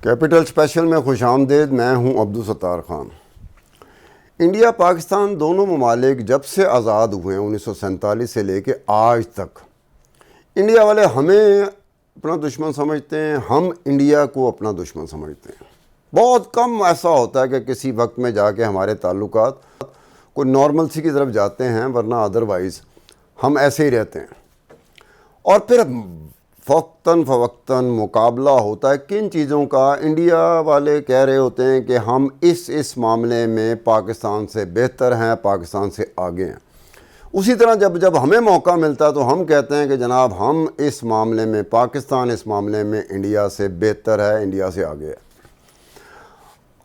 Capital special میں خوش آمدید. میں ہوں عبدالستار خان. انڈیا پاکستان دونوں ممالک جب سے آزاد ہوئے ہیں 1947 سے لے کے آج تک، انڈیا والے ہمیں اپنا دشمن سمجھتے ہیں، ہم انڈیا کو اپنا دشمن سمجھتے ہیں. بہت کم ایسا ہوتا ہے کہ کسی وقت میں جا کے ہمارے تعلقات کوئی نارمل سی کی طرف جاتے ہیں، ورنہ ادروائز ہم ایسے ہی رہتے ہیں. اور پھر وقتاً فوقتاً مقابلہ ہوتا ہے کن چیزوں کا. انڈیا والے کہہ رہے ہوتے ہیں کہ ہم اس معاملے میں پاکستان سے بہتر ہیں، پاکستان سے آگے ہیں. اسی طرح جب ہمیں موقع ملتا ہے تو ہم کہتے ہیں کہ جناب ہم اس معاملے میں پاکستان اس معاملے میں انڈیا سے بہتر ہے، انڈیا سے آگے ہے.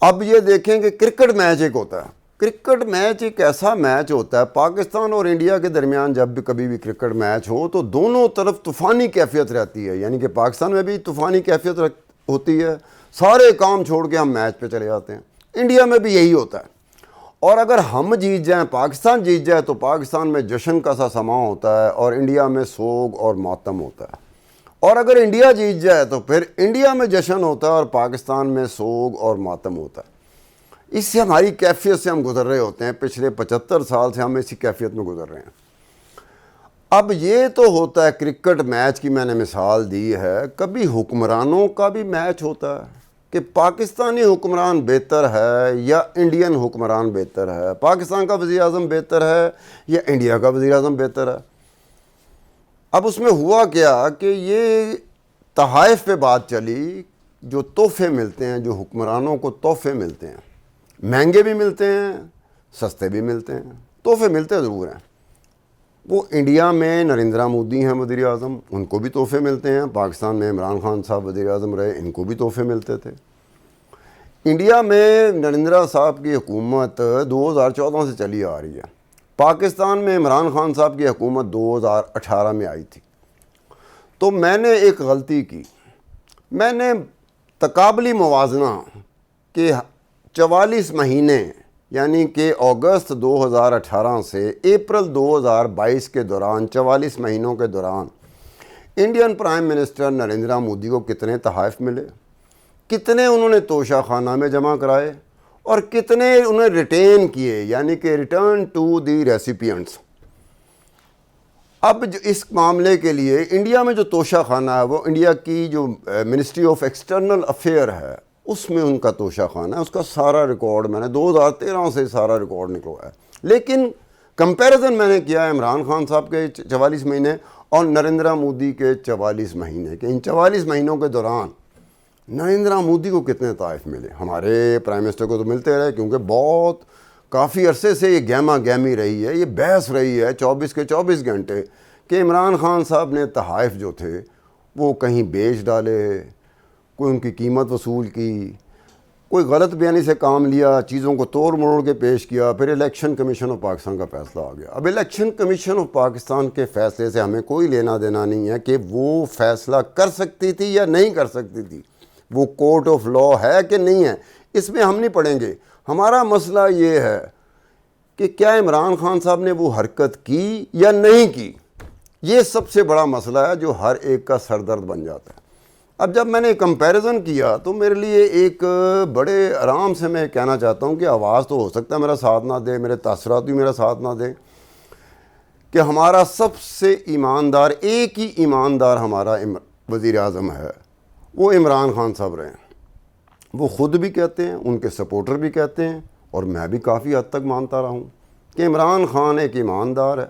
اب یہ دیکھیں کہ کرکٹ میچ ایک ہوتا ہے. کرکٹ میچ ایک ایسا میچ ہوتا ہے، پاکستان اور انڈیا کے درمیان جب بھی کبھی بھی کرکٹ میچ ہو تو دونوں طرف طوفانی کیفیت رہتی ہے. یعنی کہ پاکستان میں بھی طوفانی کیفیت ہوتی ہے، سارے کام چھوڑ کے ہم میچ پہ چلے جاتے ہیں. انڈیا میں بھی یہی ہوتا ہے. اور اگر ہم جیت جائیں، پاکستان جیت جائے، تو پاکستان میں جشن کا سا سماں ہوتا ہے اور انڈیا میں سوگ اور ماتم ہوتا ہے. اور اگر انڈیا جیت جائے تو پھر انڈیا میں جشن ہوتا ہے اور پاکستان میں سوگ اور ماتم ہوتا ہے. اس سے ہماری کیفیت سے ہم گزر رہے ہوتے ہیں. پچھلے 75 سال سے ہم اسی کیفیت میں گزر رہے ہیں. اب یہ تو ہوتا ہے کرکٹ میچ کی میں نے مثال دی ہے. کبھی حکمرانوں کا بھی میچ ہوتا ہے کہ پاکستانی حکمران بہتر ہے یا انڈین حکمران بہتر ہے، پاکستان کا وزیر اعظم بہتر ہے یا انڈیا کا وزیر اعظم بہتر ہے. اب اس میں ہوا کیا کہ یہ تحائف پہ بات چلی. جو تحفے ملتے ہیں، جو حکمرانوں کو تحفے ملتے ہیں، مہنگے بھی ملتے ہیں، سستے بھی ملتے ہیں، تحفے ملتے ضرور ہیں. وہ انڈیا میں نریندرا مودی ہیں وزیر اعظم، ان کو بھی تحفے ملتے ہیں. پاکستان میں عمران خان صاحب وزیر اعظم رہے، ان کو بھی تحفے ملتے تھے. انڈیا میں نریندرا صاحب کی حکومت 2014 سے چلی آ رہی ہے. پاکستان میں عمران خان صاحب کی حکومت 2018 میں آئی تھی. تو میں نے ایک غلطی کی. میں نے تقابلی موازنہ کہ 44 مہینے یعنی کہ اگست 2018 سے اپریل 2022 کے دوران 44 مہینوں کے دوران Indian prime minister Narendra Modi کو کتنے تحائف ملے، کتنے انہوں نے توشہ خانہ میں جمع کرائے اور کتنے انہیں ریٹین کیے، یعنی کہ ریٹرن ٹو دی ریسیپینٹس. اب اس معاملے کے لیے انڈیا میں جو توشہ خانہ ہے وہ انڈیا کی جو منسٹری آف ایکسٹرنل افیئر ہے، اس میں ان کا توشہ خانہ ہے. اس کا سارا ریکارڈ میں نے 2013 سے سارا ریکارڈ نکلوایا ہے. لیکن کمپیریزن میں نے کیا ہے عمران خان صاحب کے 44 مہینے اور نریندرا مودی کے 44 مہینے کے. ان 44 مہینوں کے دوران نریندرا مودی کو کتنے تحائف ملے. ہمارے پرائم منسٹر کو تو ملتے رہے، کیونکہ بہت کافی عرصے سے یہ گہما گہمی رہی ہے، یہ بحث رہی ہے 24 کے 24 گھنٹے کہ عمران خان صاحب نے تحائف جو تھے وہ کہیں بیچ ڈالے، کوئی ان کی قیمت وصول کی، کوئی غلط بیانی سے کام لیا، چیزوں کو توڑ مروڑ کے پیش کیا. پھر الیکشن کمیشن آف پاکستان کا فیصلہ آ گیا. اب الیکشن کمیشن آف پاکستان کے فیصلے سے ہمیں کوئی لینا دینا نہیں ہے کہ وہ فیصلہ کر سکتی تھی یا نہیں کر سکتی تھی، وہ کورٹ آف لا ہے کہ نہیں ہے، اس میں ہم نہیں پڑیں گے. ہمارا مسئلہ یہ ہے کہ کیا عمران خان صاحب نے وہ حرکت کی یا نہیں کی. یہ سب سے بڑا مسئلہ ہے جو ہر ایک کا سر درد بن جاتا ہے. اب جب میں نے کمپیریزن کیا تو میرے لیے ایک بڑے آرام سے میں کہنا چاہتا ہوں کہ آواز تو ہو سکتا ہے میرا ساتھ نہ دے، میرے تاثرات بھی میرا ساتھ نہ دیں، کہ ہمارا سب سے ایماندار، ایک ہی ایماندار ہمارا وزیر اعظم ہے، وہ عمران خان صاحب رہے ہیں. وہ خود بھی کہتے ہیں، ان کے سپورٹر بھی کہتے ہیں، اور میں بھی کافی حد تک مانتا رہا ہوں کہ عمران خان ایک ایماندار ہے.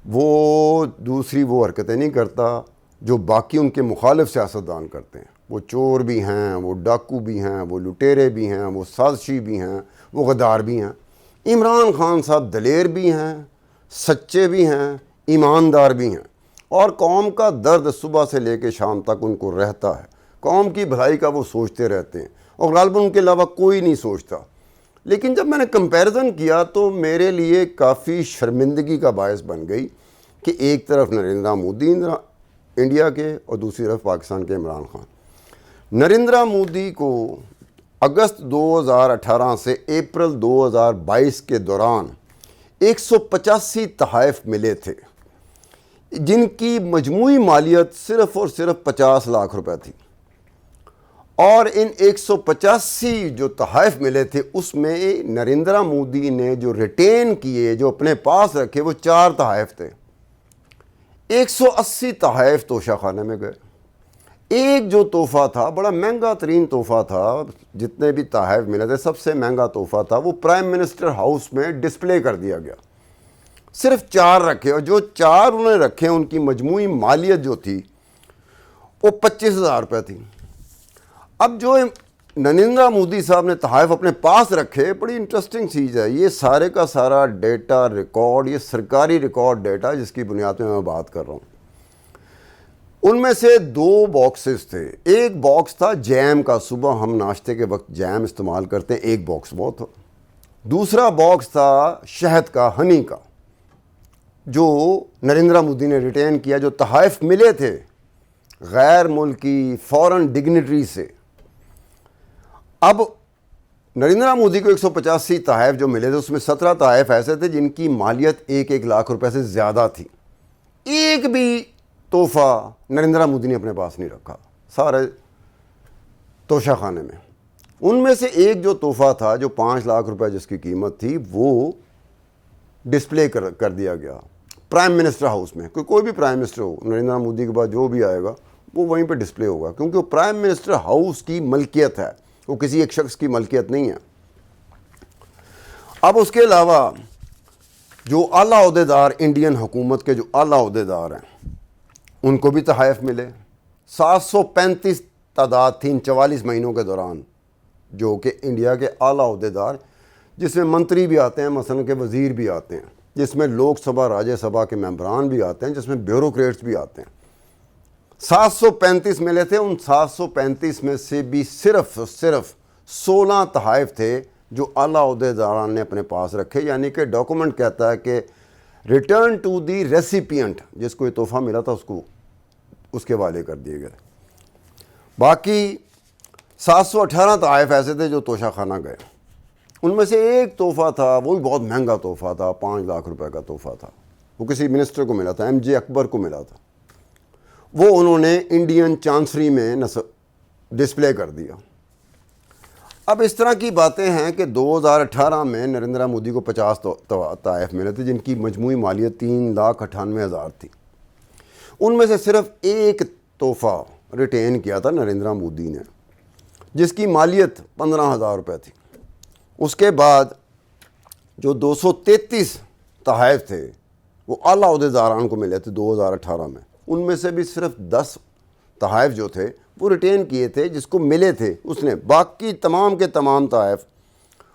وہ دوسری وہ حرکتیں نہیں کرتا جو باقی ان کے مخالف سیاستدان کرتے ہیں. وہ چور بھی ہیں، وہ ڈاکو بھی ہیں، وہ لٹیرے بھی ہیں، وہ سازشی بھی ہیں، وہ غدار بھی ہیں. عمران خان صاحب دلیر بھی ہیں، سچے بھی ہیں، ایماندار بھی ہیں، اور قوم کا درد صبح سے لے کے شام تک ان کو رہتا ہے. قوم کی بھلائی کا وہ سوچتے رہتے ہیں، اور غالباً ان کے علاوہ کوئی نہیں سوچتا. لیکن جب میں نے کمپیریزن کیا تو میرے لیے کافی شرمندگی کا باعث بن گئی کہ ایک طرف نریندرا مودی انڈیا کے اور دوسری طرف پاکستان کے عمران خان. نریندرا مودی کو اگست 2018 سے اپریل 2022 کے دوران 185 تحائف ملے تھے، جن کی مجموعی مالیت صرف اور صرف 50 لاکھ روپے تھی. اور ان 185 جو تحائف ملے تھے اس میں نریندرا مودی نے جو ریٹین کیے، جو اپنے پاس رکھے، وہ 4 تحائف تھے۔ 180 تحائف توشہ خانے میں گئے۔ ایک جو تحفہ تھا، بڑا مہنگا ترین تحفہ تھا، جتنے بھی تحائف ملے تھے سب سے مہنگا تحفہ تھا، وہ پرائم منسٹر ہاؤس میں ڈسپلے کر دیا گیا۔ صرف 4 رکھے، اور جو 4 انہوں نے رکھے ان کی مجموعی مالیت جو تھی وہ 25,000 روپے تھی۔ اب جو نریندرا مودی صاحب نے تحائف اپنے پاس رکھے، بڑی انٹرسٹنگ چیز ہے، یہ سارے کا سارا ڈیٹا ریکارڈ، یہ سرکاری ریکارڈ ڈیٹا جس کی بنیاد پہ میں بات کر رہا ہوں۔ ان میں سے 2 باکسز تھے۔ ایک باکس تھا جیم کا، صبح ہم ناشتے کے وقت جیم استعمال کرتے ہیں، ایک باکس وہ تھا۔ دوسرا باکس تھا شہد کا، ہنی کا، جو نریندرا مودی نے ریٹین کیا، جو تحائف ملے تھے غیر ملکی فورن ڈگنیٹری سے۔ اب نریندرا مودی کو 185 تحائف جو ملے تھے، اس میں 17 تحائف ایسے تھے جن کی مالیت 1 لاکھ روپے سے زیادہ تھی۔ ایک بھی تحفہ نریندرا مودی نے اپنے پاس نہیں رکھا سارے توشہ خانے میں۔ ان میں سے ایک جو تحفہ تھا، جو 5 لاکھ روپے جس کی قیمت تھی، وہ ڈسپلے کر دیا گیا پرائم منسٹر ہاؤس میں۔ کوئی بھی پرائم منسٹر ہو، نریندرا مودی کے بعد جو بھی آئے گا وہ وہیں پہ ڈسپلے ہوگا، کیونکہ وہ پرائم منسٹر ہاؤس کی ملکیت ہے، وہ کسی ایک شخص کی ملکیت نہیں ہے۔ اب اس کے علاوہ جو اعلیٰ عہدیدار، انڈین حکومت کے جو اعلیٰ عہدیدار ہیں، ان کو بھی تحائف ملے۔ 735 تعداد تھی ان 44 مہینوں کے دوران، جو کہ انڈیا کے اعلیٰ عہدیدار، جس میں منتری بھی آتے ہیں، مثلا کہ وزیر بھی آتے ہیں، جس میں لوک سبھا راجیہ سبھا کے ممبران بھی آتے ہیں، جس میں بیوروکریٹس بھی آتے ہیں۔ 735 ملے تھے۔ ان 735 میں سے بھی صرف 16 تحائف تھے جو اعلیٰ عہدیداران نے اپنے پاس رکھے، یعنی کہ ڈاکومنٹ کہتا ہے کہ ریٹرن ٹو دی ریسیپینٹ، جس کو یہ تحفہ ملا تھا اس کو اس کے حوالے کر دیے گئے۔ باقی 718 تحائف ایسے تھے جو توشہ خانہ گئے۔ ان میں سے ایک تحفہ تھا، وہ بھی بہت مہنگا تحفہ تھا، 5 لاکھ روپے کا تحفہ تھا، وہ کسی منسٹر کو ملا تھا، MJ اکبر کو ملا تھا۔ وہ انہوں نے انڈین چانسری میں ڈسپلے کر دیا۔ اب اس طرح کی باتیں ہیں کہ 2018 میں نریندرا مودی کو 50 تحائف ملے تھے جن کی مجموعی مالیت 3,98,000 تھی۔ ان میں سے صرف ایک تحفہ ریٹین کیا تھا نریندرا مودی نے، جس کی مالیت 15,000 روپے تھی۔ اس کے بعد جو 233 تحائف تھے وہ اعلیٰ عہدیداران کو ملے تھے 2018 میں۔ ان میں سے بھی صرف 10 تحائف جو تھے وہ ریٹین کیے تھے، جس کو ملے تھے اس نے، باقی تمام کے تمام تحائف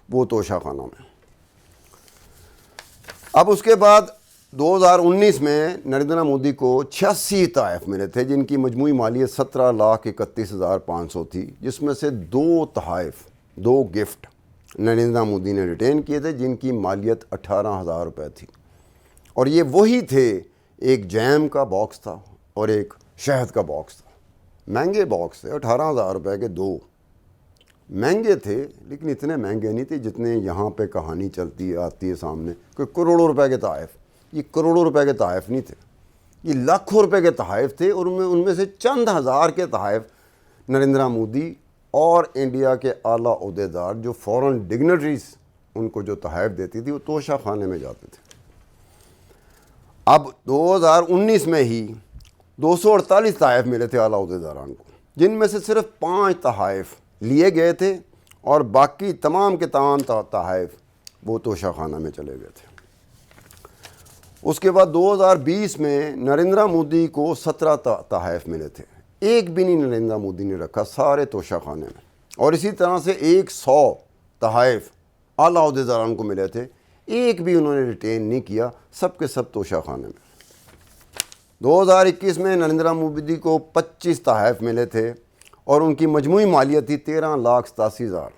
وہ توشہ خانہ میں۔ اب اس کے بعد 2019 میں نریندرا مودی کو 86 تحائف ملے تھے جن کی مجموعی مالیت 17,31,500 تھی، جس میں سے 2 تحائف، 2 گفٹ نریندرا مودی نے ریٹین کیے تھے جن کی مالیت 18,000 روپے تھی۔ اور یہ وہی تھے، ایک جیم کا باکس تھا اور ایک شہد کا باکس تھا۔ مہنگے باکس تھے، 18,000 روپے کے 2 مہنگے تھے، لیکن اتنے مہنگے نہیں تھے جتنے یہاں پہ کہانی چلتی آتی ہے سامنے کہ کروڑوں روپے کے تحائف۔ یہ کروڑوں روپے کے تحائف نہیں تھے، یہ لاکھوں روپے کے تحائف تھے، اور ان میں سے چند ہزار کے تحائف نریندرا مودی اور انڈیا کے اعلیٰ عہدیدار جو فورن ڈگنیٹریز ان کو جو تحائف دیتی تھی وہ توشہ خانے میں جاتے تھے۔ اب 2019 میں ہی 248 تحائف ملے تھے اعلیٰ عہدیداران کو، جن میں سے صرف 5 تحائف لیے گئے تھے اور باقی تمام کے تمام تحائف وہ توشہ خانہ میں چلے گئے تھے۔ اس کے بعد 2020 میں نریندرا مودی کو 17 تحائف ملے تھے، ایک بھی نہیں نریندرا مودی نے رکھا، سارے توشہ خانے میں۔ اور اسی طرح سے 100 تحائف اعلیٰ عہدیداران کو ملے تھے، ایک بھی انہوں نے ریٹین نہیں کیا، سب کے سب توشہ خانے میں۔ 2021 میں نریندرا مودی کو 25 تحائف ملے تھے اور ان کی مجموعی مالیت تھی 13,87,000۔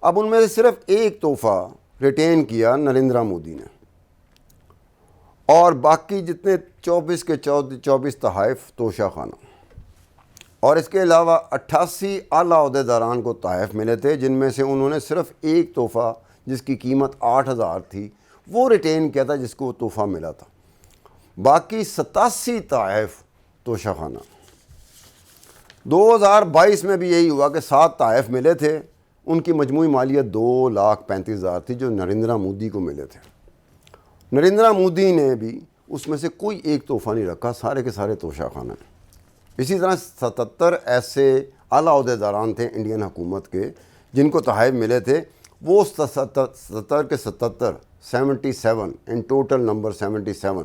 اب ان میں سے صرف ایک تحفہ ریٹین کیا نریندرا مودی نے، اور باقی جتنے 24 کے 24 تحائف توشہ خانہ۔ اور اس کے علاوہ 88 اعلیٰ عہدیداران کو تحائف ملے تھے، جن میں سے انہوں نے صرف ایک تحفہ جس کی قیمت 8,000 تھی وہ ریٹین کیا تھا، جس کو وہ تحفہ ملا تھا۔ باقی 87 تحائف توشہ خانہ۔ 2022 میں بھی یہی ہوا کہ 7 تحائف ملے تھے، ان کی مجموعی مالیت 2,35,000 تھی جو نریندرا مودی کو ملے تھے۔ نریندرا مودی نے بھی اس میں سے کوئی ایک تحفہ نہیں رکھا، سارے کے سارے توشہ خانہ ہیں۔ اسی طرح 77 ایسے اعلیٰ عہدیداران تھے انڈین حکومت کے جن کو تحائف ملے تھے، وہ 77 کے 77 ان ٹوٹل نمبر 77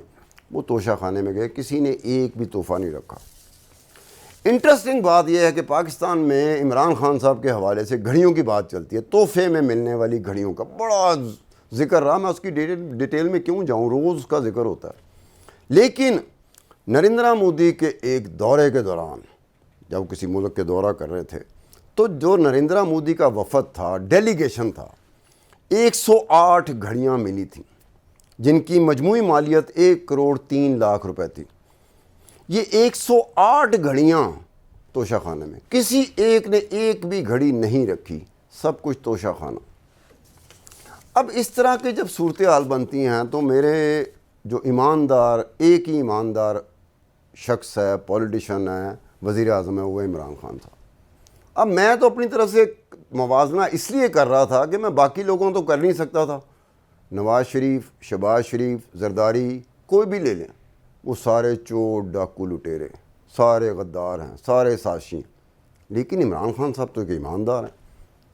وہ توشہ خانے میں گئے، کسی نے ایک بھی تحفہ نہیں رکھا۔ انٹرسٹنگ بات یہ ہے کہ پاکستان میں عمران خان صاحب کے حوالے سے گھڑیوں کی بات چلتی ہے، تحفے میں ملنے والی گھڑیوں کا بڑا ذکر رہا، میں اس کی ڈیٹیل میں کیوں جاؤں، روز اس کا ذکر ہوتا ہے۔ لیکن نریندرا مودی کے ایک دورے کے دوران جب کسی ملک کے دورہ کر رہے تھے تو جو نریندرا مودی کا وفد تھا، ڈیلیگیشن تھا، 108 گھڑیاں ملی تھیں جن کی مجموعی مالیت 1,03,00,000 روپے تھی۔ یہ 108 گھڑیاں توشہ خانے میں، کسی ایک نے ایک بھی گھڑی نہیں رکھی، سب کچھ توشہ خانہ۔ اب اس طرح کی جب صورتحال بنتی ہیں تو میرے جو ایماندار، ایک ہی ایماندار شخص ہے، پولیٹیشن ہے، وزیر اعظم ہے، وہ عمران خان تھا۔ اب میں تو اپنی طرف سے موازنہ اس لیے کر رہا تھا کہ میں باقی لوگوں تو کر نہیں سکتا تھا، نواز شریف، شہباز شریف، زرداری، کوئی بھی لے لیں، وہ سارے چور ڈاکو لٹیرے، سارے غدار ہیں، سارے سازشی، لیکن عمران خان صاحب تو ایک ایماندار ہیں۔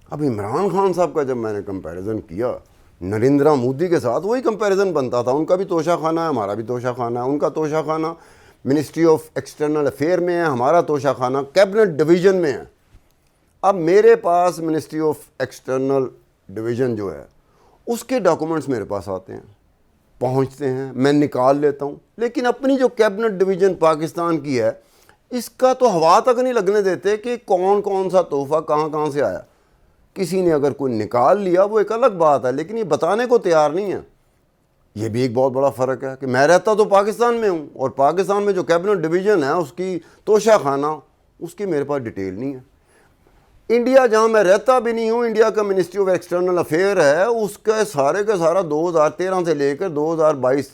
اب عمران خان صاحب کا جب میں نے کمپیریزن کیا نریندرا مودی کے ساتھ، وہی کمپیریزن بنتا تھا، ان کا بھی توشہ خانہ ہے، ہمارا بھی توشہ خانہ ہے، ان کا توشہ خانہ منسٹری آف ایکسٹرنل افیئر میں ہے، ہمارا توشہ خانہ کیبنٹ ڈویژن میں ہے۔ اب میرے پاس منسٹری آف ایکسٹرنل ڈویژن جو ہے اس کے ڈاکومنٹس میرے پاس آتے ہیں، پہنچتے ہیں، میں نکال لیتا ہوں، لیکن اپنی جو کیبنٹ ڈویژن پاکستان کی ہے اس کا تو ہوا تک نہیں لگنے دیتے کہ کون کون سا تحفہ کہاں کہاں سے آیا۔ کسی نے اگر کوئی نکال لیا وہ ایک الگ بات ہے، لیکن یہ بتانے کو تیار نہیں ہے۔ یہ بھی ایک بہت بڑا فرق ہے کہ میں رہتا تو پاکستان میں ہوں، اور پاکستان میں جو کیبنٹ ڈویژن ہے اس کی توشہ خانہ، اس کی میرے پاس ڈیٹیل نہیں ہے۔ انڈیا جہاں میں رہتا بھی نہیں ہوں، انڈیا کا منسٹری آف ایکسٹرنل افیئر ہے، اس کا سارے کا سارا 2013 سے لے کر 2022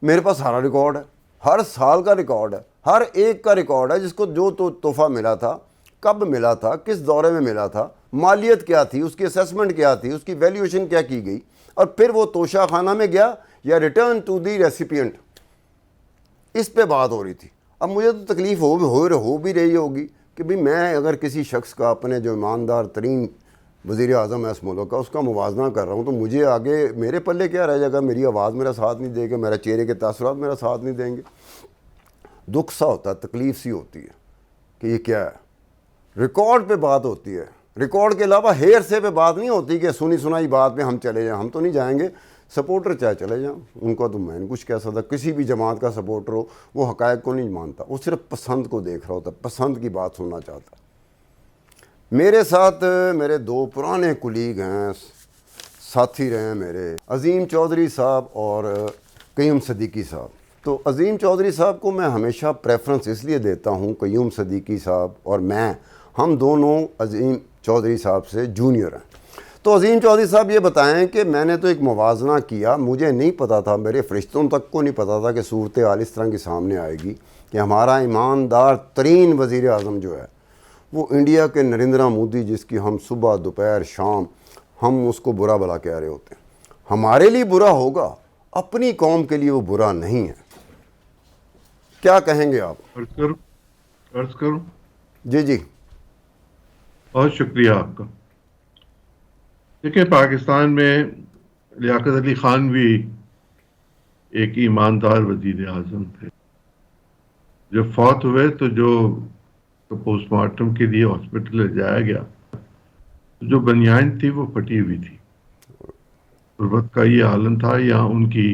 میرے پاس سارا ریکارڈ ہے، ہر سال کا ریکارڈ ہے، ہر ایک کا ریکارڈ ہے، جس کو جو تحفہ ملا تھا، کب ملا تھا، کس دورے میں ملا تھا، مالیت کیا تھی، اس کی اسیسمنٹ کیا تھی، اس کی ویلیویشن کیا کی گئی، اور پھر وہ توشہ خانہ میں گیا یا ریٹرن ٹو دی ریسیپینٹ، اس پہ بات ہو رہی تھی۔ اب مجھے تو تکلیف ہو بھی رہی ہوگی کہ بھی میں اگر کسی شخص کا، اپنے جو ایماندار ترین وزیر اعظم ہے اس ملک کا، اس کا موازنہ کر رہا ہوں تو مجھے آگے میرے پلے کیا رہ جائے گا، میری آواز میرا ساتھ نہیں دے گا، میرے چہرے کے تاثرات میرا ساتھ نہیں دیں گے۔ دکھ سا ہوتا ہے، تکلیف سی ہوتی ہے کہ یہ کیا ہے۔ ریکارڈ پہ بات ہوتی ہے، ریکارڈ کے علاوہ ہیر سے پہ بات نہیں ہوتی کہ سنی سنائی بات پہ ہم چلے جائیں، ہم تو نہیں جائیں گے۔ سپورٹر چاہے چلے جائیں، ان کا تو میں نہیں کچھ کہہ سکتا، کسی بھی جماعت کا سپورٹر ہو وہ حقائق کو نہیں مانتا، وہ صرف پسند کو دیکھ رہا ہوتا ہے، پسند کی بات سننا چاہتا ہے۔ میرے ساتھ میرے 2 پرانے کلیگ ہیں، ساتھی رہے ہیں میرے، عظیم چودھری صاحب اور قیوم صدیقی صاحب۔ تو عظیم چودھری صاحب کو میں ہمیشہ پریفرنس اس لیے دیتا ہوں، قیوم صدیقی صاحب اور میں، ہم دونوں عظیم چودھری صاحب سے جونیئر ہیں۔ تو عظیم چودھری صاحب یہ بتائیں کہ میں نے تو ایک موازنہ کیا، مجھے نہیں پتا تھا، میرے فرشتوں تک کو نہیں پتا تھا کہ صورتحال اس طرح کی سامنے آئے گی کہ ہمارا ایماندار ترین وزیر اعظم جو ہے وہ انڈیا کے نریندرا مودی، جس کی ہم صبح دوپہر شام ہم اس کو برا بلا کہہ رہے ہوتے ہیں، ہمارے لیے برا ہوگا، اپنی قوم کے لیے وہ برا نہیں ہے۔ کیا کہیں گے آپ؟ عرض کروں؟ جی جی، بہت شکریہ آپ کا۔ دیکھیں، پاکستان میں لیاقت علی خان بھی ایک ایماندار وزیر اعظم تھے۔ جب فوت ہوئے تو جو پوسٹ مارٹم کے لیے ہاسپٹل لے جایا گیا، جو بنیان تھی وہ پھٹی ہوئی تھی، غربت کا یہ عالم تھا یہاں ان کی،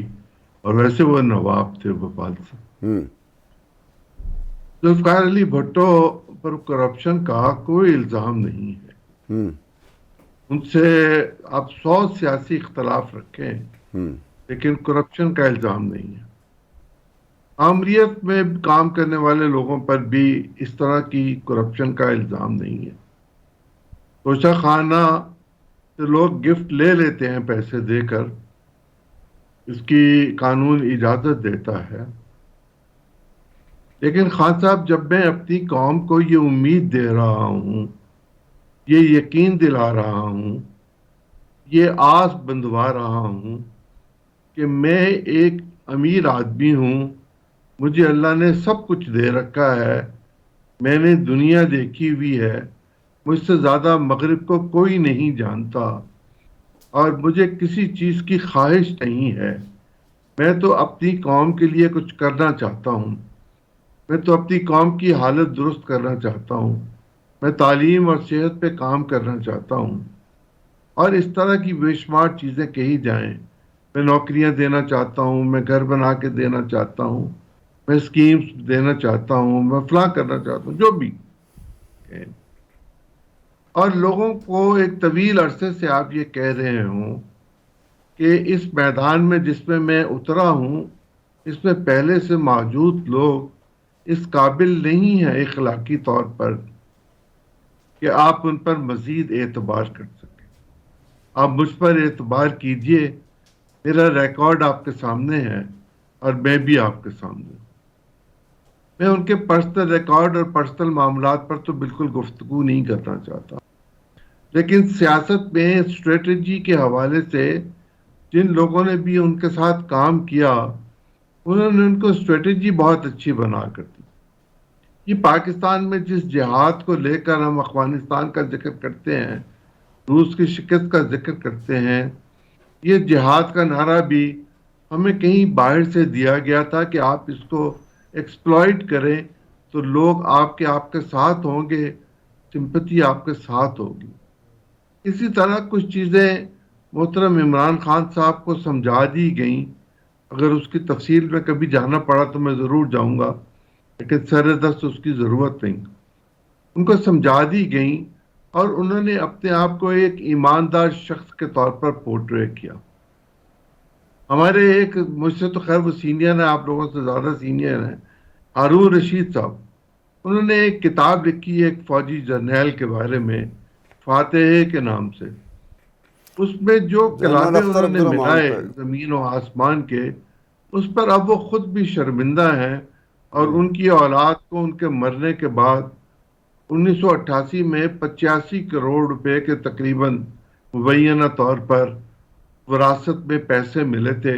اور ویسے وہ نواب تھے بھوپال سے۔ ذوالفقار علی بھٹو پر کرپشن کا کوئی الزام نہیں ہے، ان سے آپ 100 سیاسی اختلاف رکھیں لیکن کرپشن کا الزام نہیں ہے۔ آمریت میں کام کرنے والے لوگوں پر بھی اس طرح کی کرپشن کا الزام نہیں ہے۔ توشہ خانہ سے لوگ گفٹ لے لیتے ہیں پیسے دے کر، اس کی قانون اجازت دیتا ہے، لیکن خان صاحب، جب میں اپنی قوم کو یہ امید دے رہا ہوں، یہ یقین دلا رہا ہوں، یہ آس بندھوا رہا ہوں کہ میں ایک امیر آدمی ہوں، مجھے اللہ نے سب کچھ دے رکھا ہے، میں نے دنیا دیکھی ہوئی ہے، مجھ سے زیادہ مغرب کو کوئی نہیں جانتا، اور مجھے کسی چیز کی خواہش نہیں ہے، میں تو اپنی قوم کے لیے کچھ کرنا چاہتا ہوں، میں تو اپنی قوم کی حالت درست کرنا چاہتا ہوں، میں تعلیم اور صحت پہ کام کرنا چاہتا ہوں، اور اس طرح کی بے شمار چیزیں کہی جائیں۔ میں نوکریاں دینا چاہتا ہوں، میں گھر بنا کے دینا چاہتا ہوں، میں اسکیمز دینا چاہتا ہوں، میں فلاں کرنا چاہتا ہوں، جو بھی کہیں۔ اور لوگوں کو ایک طویل عرصے سے آپ یہ کہہ رہے ہوں کہ اس میدان میں جس میں اترا ہوں، اس میں پہلے سے موجود لوگ اس قابل نہیں ہیں اخلاقی طور پر کہ آپ ان پر مزید اعتبار کر سکیں۔ آپ مجھ پر اعتبار کیجئے، میرا ریکارڈ آپ کے سامنے ہے اور میں بھی آپ کے سامنے ہوں۔ میں ان کے پرسنل ریکارڈ اور پرسنل معاملات پر تو بالکل گفتگو نہیں کرنا چاہتا، لیکن سیاست میں اسٹریٹجی کے حوالے سے جن لوگوں نے بھی ان کے ساتھ کام کیا، انہوں نے ان کو اسٹریٹجی بہت اچھی بنا کر دی۔ یہ پاکستان میں جس جہاد کو لے کر ہم افغانستان کا ذکر کرتے ہیں، روس کی شکست کا ذکر کرتے ہیں، یہ جہاد کا نعرہ بھی ہمیں کہیں باہر سے دیا گیا تھا کہ آپ اس کو ایکسپلائٹ کریں تو لوگ آپ کے ساتھ ہوں گے، سمپتی آپ کے ساتھ ہوگی۔ اسی طرح کچھ چیزیں محترم عمران خان صاحب کو سمجھا دی گئیں، اگر اس کی تفصیل میں کبھی جانا پڑا تو میں ضرور جاؤں گا، لیکن سر دست اس کی ضرورت نہیں۔ ان کو سمجھا دی گئیں اور انہوں نے اپنے آپ کو ایک ایماندار شخص کے طور پر پورٹرے کیا۔ ہمارے ایک، مجھ سے تو خیر وہ سینئر ہیں، آپ لوگوں سے زیادہ سینئر ہیں، ہارون رشید صاحب، انہوں نے ایک کتاب لکھی ایک فوجی جرنیل کے بارے میں، فاتح کے نام سے۔ اس میں جو جنرل کلابے اختر انہوں نے عبد الرحمان ملائے پہ زمین و آسمان کے، اس پر اب وہ خود بھی شرمندہ ہیں، اور ان کی اولاد کو ان کے مرنے کے بعد 1988 میں 85 کروڑ روپے کے تقریباً مبینہ طور پر وراثت میں پیسے ملے تھے،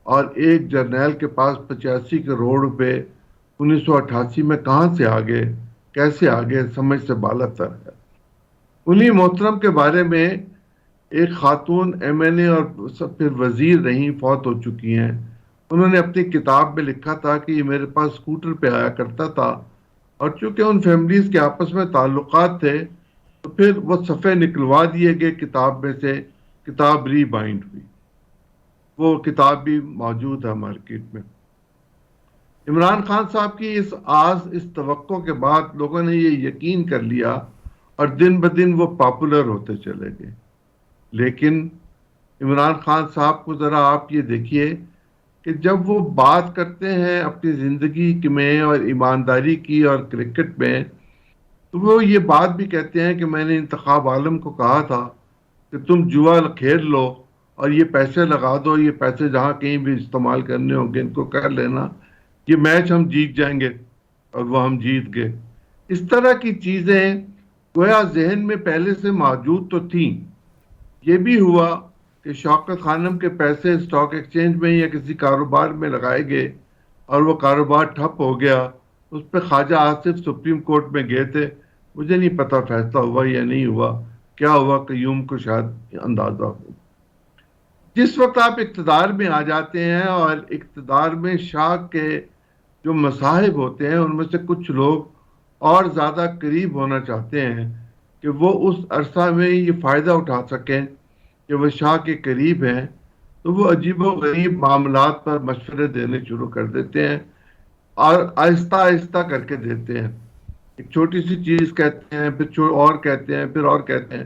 اور ایک جرنیل کے پاس 85 کروڑ روپے 1988 میں کہاں سے آگے، کیسے آگے، سمجھ سے بالا تر ہے۔ انہی محترم کے بارے میں ایک خاتون ایم این اے اور پھر وزیر رہی، فوت ہو چکی ہیں، انہوں نے اپنی کتاب میں لکھا تھا کہ یہ میرے پاس اسکوٹر پہ آیا کرتا تھا، اور چونکہ ان فیملیز کے آپس میں تعلقات تھے تو پھر وہ صفحے نکلوا دیے گئے کتاب میں سے، کتاب ری بائنڈ ہوئی۔ وہ کتاب بھی موجود ہے مارکیٹ میں۔ عمران خان صاحب کی اس آس، اس توقع کے بعد لوگوں نے یہ یقین کر لیا، اور دن بدن وہ پاپولر ہوتے چلے گئے۔ لیکن عمران خان صاحب کو ذرا آپ یہ دیکھیے کہ جب وہ بات کرتے ہیں اپنی زندگی میں اور ایمانداری کی اور کرکٹ میں، تو وہ یہ بات بھی کہتے ہیں کہ میں نے انتخاب عالم کو کہا تھا کہ تم جوا کھیل لو اور یہ پیسے لگا دو، یہ پیسے جہاں کہیں بھی استعمال کرنے ہوں گے ان کو کر لینا، یہ میچ ہم جیت جائیں گے، اور وہ ہم جیت گئے۔ اس طرح کی چیزیں گویا ذہن میں پہلے سے موجود تو تھیں۔ یہ بھی ہوا کہ شوکت خانم کے پیسے اسٹاک ایکسچینج میں یا کسی کاروبار میں لگائے گئے، اور وہ کاروبار ٹھپ ہو گیا۔ اس پہ خواجہ آصف سپریم کورٹ میں گئے تھے، مجھے نہیں پتا فیصلہ ہوا یا نہیں ہوا، کیا ہوا قیوم کو شاید اندازہ ہو۔ جس وقت آپ اقتدار میں آ جاتے ہیں اور اقتدار میں شاہ کے جو مصاحب ہوتے ہیں ان میں سے کچھ لوگ اور زیادہ قریب ہونا چاہتے ہیں کہ وہ اس عرصہ میں یہ فائدہ اٹھا سکیں کہ وہ شاہ کے قریب ہیں، تو وہ عجیب و غریب معاملات پر مشورے دینے شروع کر دیتے ہیں، اور آہستہ آہستہ کر کے دیتے ہیں۔ ایک چھوٹی سی چیز کہتے ہیں، پھر اور کہتے ہیں، پھر اور کہتے ہیں،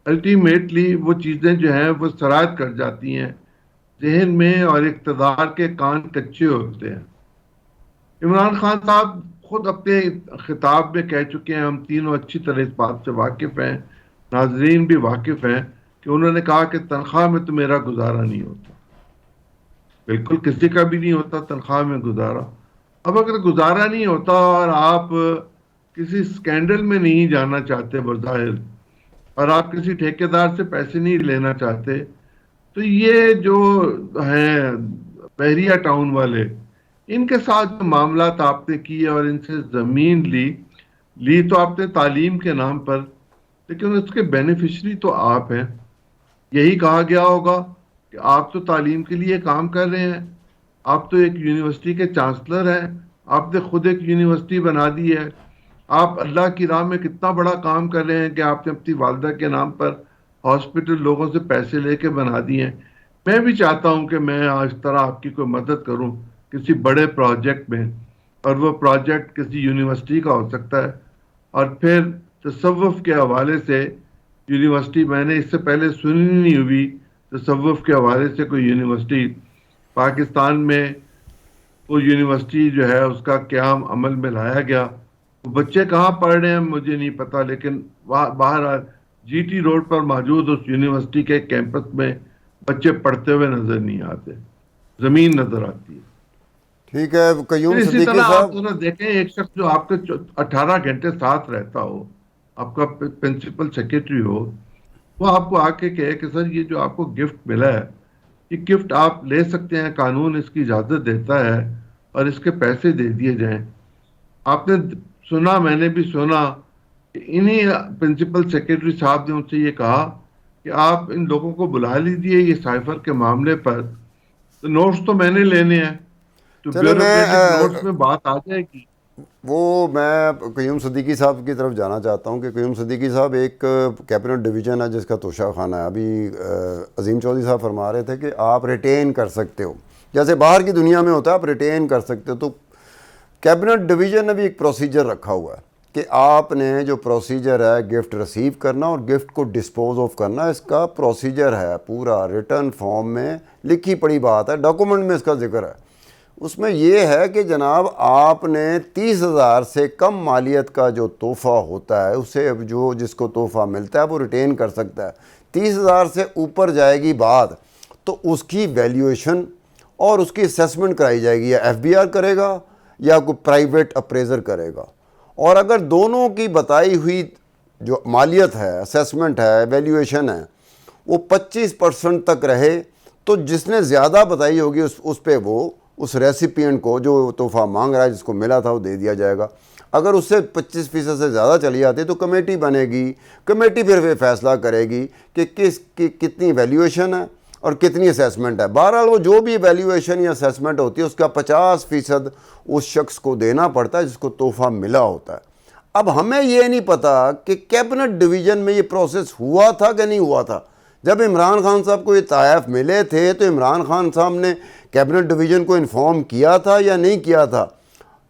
الٹیمیٹلی وہ چیزیں جو ہیں وہ سرایت کر جاتی ہیں ذہن میں، اور اقتدار کے کان کچے ہوتے ہیں۔ عمران خان صاحب خود اپنے خطاب میں کہہ چکے ہیں، ہم تینوں اچھی طرح اس بات سے واقف ہیں، ناظرین بھی واقف ہیں، کہ انہوں نے کہا کہ تنخواہ میں تو میرا گزارا نہیں ہوتا۔ بالکل کسی کا بھی نہیں ہوتا تنخواہ میں گزارا، اب اگر گزارا نہیں ہوتا اور آپ کسی اسکینڈل میں نہیں جانا چاہتے بظاہر، اور آپ کسی ٹھیکیدار سے پیسے نہیں لینا چاہتے، تو یہ جو ہیں بحریہ ٹاؤن والے، ان کے ساتھ جو معاملات آپ نے کیے اور ان سے زمین لی تو آپ نے تعلیم کے نام پر، لیکن اس کے بینیفیشری تو آپ ہیں. یہی کہا گیا ہوگا کہ آپ تو تعلیم کے لیے کام کر رہے ہیں، آپ تو ایک یونیورسٹی کے چانسلر ہیں، آپ نے خود ایک یونیورسٹی بنا دی ہے، آپ اللہ کی راہ میں کتنا بڑا کام کر رہے ہیں کہ آپ نے اپنی والدہ کے نام پر ہاسپٹل لوگوں سے پیسے لے کے بنا دیے ہیں. میں بھی چاہتا ہوں کہ میں آج طرح آپ کی کوئی مدد کروں کسی بڑے پروجیکٹ میں، اور وہ پروجیکٹ کسی یونیورسٹی کا ہو سکتا ہے. اور پھر تصوف کے حوالے سے یونیورسٹی میں نے اس سے پہلے سنی نہیں ہوئی، تصوف کے حوالے سے کوئی یونیورسٹی پاکستان میں، وہ یونیورسٹی جو ہے اس کا قیام عمل میں لایا گیا. وہ بچے کہاں پڑھ رہے ہیں مجھے نہیں پتا، لیکن باہر جی ٹی روڈ پر موجود اس یونیورسٹی کے کیمپس میں بچے پڑھتے ہوئے نظر نہیں آتے، زمین نظر آتی ہے. ٹھیک ہے پھر قیوم اسی صدیقی طرح آپ صاحب. ذرا دیکھیں، ایک شخص جو آپ کے 18 گھنٹے ساتھ رہتا ہو، آپ کا پرنسپل سیکرٹری ہو، وہ آپ کو آ کے کہے کہ سر یہ جو آپ کو گفٹ ملا ہے، یہ گفٹ آپ لے سکتے ہیں، قانون اس کی اجازت دیتا ہے، اور اس کے پیسے دے دیے جائیں. آپ نے سنا، میں نے بھی سنا کہ انہی پرنسپل سیکرٹری صاحب نے ان سے یہ کہا کہ آپ ان لوگوں کو بلا لیجیے یہ سائفر کے معاملے پر، تو نوٹس تو میں نے لینے ہیں، تو چلے بیوروکریٹک نوٹس میں بات آ جائے گی. میں قیوم صدیقی صاحب کی طرف جانا چاہتا ہوں کہ قیوم صدیقی صاحب ایک کیبنٹ ڈویژن ہے جس کا توشہ خانہ ہے. ابھی عظیم چودھری صاحب فرما رہے تھے کہ آپ ریٹین کر سکتے ہو، جیسے باہر کی دنیا میں ہوتا ہے آپ ریٹین کر سکتے ہو. تو کیبنٹ ڈویژن نے بھی ایک پروسیجر رکھا ہوا ہے کہ آپ نے جو پروسیجر ہے گفٹ ریسیو کرنا اور گفٹ کو ڈسپوز آف کرنا، اس کا پروسیجر ہے پورا ریٹرن فارم میں لکھی پڑی بات ہے، ڈاکومنٹ میں اس کا ذکر ہے. اس میں یہ ہے کہ جناب آپ نے 30,000 سے کم مالیت کا جو تحفہ ہوتا ہے اسے جس کو تحفہ ملتا ہے وہ ریٹین کر سکتا ہے. 30,000 سے اوپر جائے گی بات تو اس کی ویلیویشن اور اس کی اسیسمنٹ کرائی جائے گی، یا ایف بی آر کرے گا یا کوئی پرائیویٹ اپریزر کرے گا. اور اگر دونوں کی بتائی ہوئی جو مالیت ہے، اسیسمنٹ ہے، ویلیویشن ہے، وہ 25% تک رہے تو جس نے زیادہ بتائی ہوگی اس پہ وہ اس ریسیپینٹ کو جو تحفہ مانگ رہا ہے جس کو ملا تھا وہ دے دیا جائے گا. اگر اس سے 25% سے زیادہ چلی جاتی تو کمیٹی بنے گی، کمیٹی پھر فیصلہ کرے گی کہ کس کی کتنی ویلیویشن ہے اور کتنی اسیسمنٹ ہے. بہرحال وہ جو بھی ویلیویشن یا اسیسمنٹ ہوتی ہے اس کا 50% اس شخص کو دینا پڑتا ہے جس کو تحفہ ملا ہوتا ہے. اب ہمیں یہ نہیں پتا کہ کیبنٹ ڈویژن میں یہ پروسیس ہوا تھا کہ نہیں ہوا تھا. جب عمران خان صاحب کو یہ تحائف ملے تھے تو عمران خان صاحب نے کیبنٹ ڈویژن کو انفارم کیا تھا یا نہیں کیا تھا؟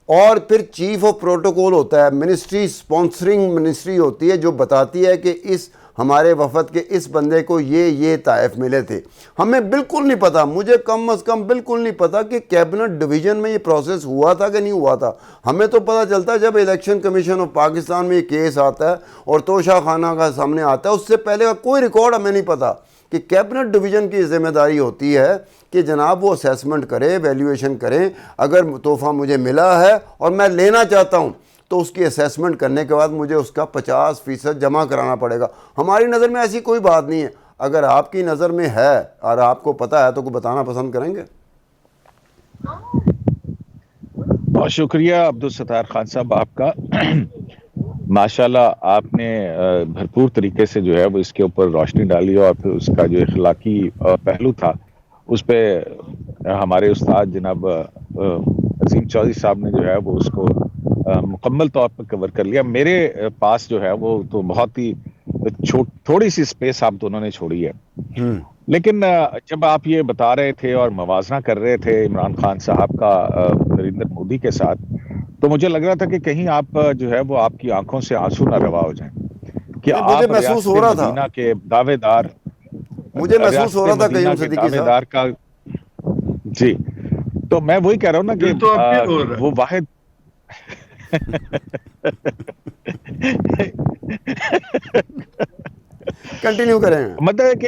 اور پھر چیف آف پروٹوکول ہوتا ہے، منسٹری سپانسرنگ منسٹری ہوتی ہے جو بتاتی ہے کہ اس ہمارے وفد کے اس بندے کو یہ تحائف ملے تھے. ہمیں بالکل نہیں پتا، مجھے کم از کم بالکل نہیں پتا کہ کیبنٹ ڈویژن میں یہ پروسیس ہوا تھا کہ نہیں ہوا تھا. ہمیں تو پتہ چلتا ہے جب الیکشن کمیشن آف پاکستان میں یہ کیس آتا ہے اور توشہ خانہ کا سامنے آتا ہے، اس سے پہلے کا کوئی ریکارڈ ہمیں نہیں پتا. کہ کیبنٹ ڈویژن کی ذمہ داری ہوتی ہے کہ جناب وہ اسیسمنٹ کرے، ویلیویشن کریں. اگر تحفہ مجھے ملا ہے اور میں لینا چاہتا ہوں تو اس کی اسیسمنٹ کرنے کے بعد مجھے اس کا 50% جمع کرانا پڑے گا. ہماری نظر میں ایسی کوئی بات نہیں ہے. اگر آپ کی نظر میں ہے اور آپ کو پتہ ہے تو کوئی بتانا پسند کریں گے؟ بہت شکریہ عبدالستار خان صاحب آپ کا. ماشاءاللہ آپ نے بھرپور طریقے سے جو ہے وہ اس کے اوپر روشنی ڈالی، اور پھر اس کا جو اخلاقی پہلو تھا اس پہ ہمارے استاد جناب عظیم چودھری صاحب نے جو ہے وہ اس کو مکمل طور پر کور کر لیا. میرے پاس جو ہے وہ تو بہت ہی تھوڑی سی سپیس آپ دونوں نے چھوڑی ہے. لیکن جب آپ یہ بتا رہے تھے اور موازنہ کر رہے تھے عمران خان صاحب کا نریندر مودی کے ساتھ، تو مجھے لگ رہا تھا کہ کہیں آپ جو ہے وہ آپ کی آنکھوں سے آنسو نہ روا ہو جائیں کہ نہیں، مجھے آپ محسوس ریاست ہو رہا تھا، مدینہ کے دعوے دار، مجھے محسوس ہو ریاست رہا تھا مدینہ قیوم کے صدیقی دعوے صاحب. دار کا. جی، تو میں وہی کہہ رہا ہوں نا کہ دل تو اب بھی ہو رہا ہے. وہ واحد کنٹینیو کریں. مطلب ہے کہ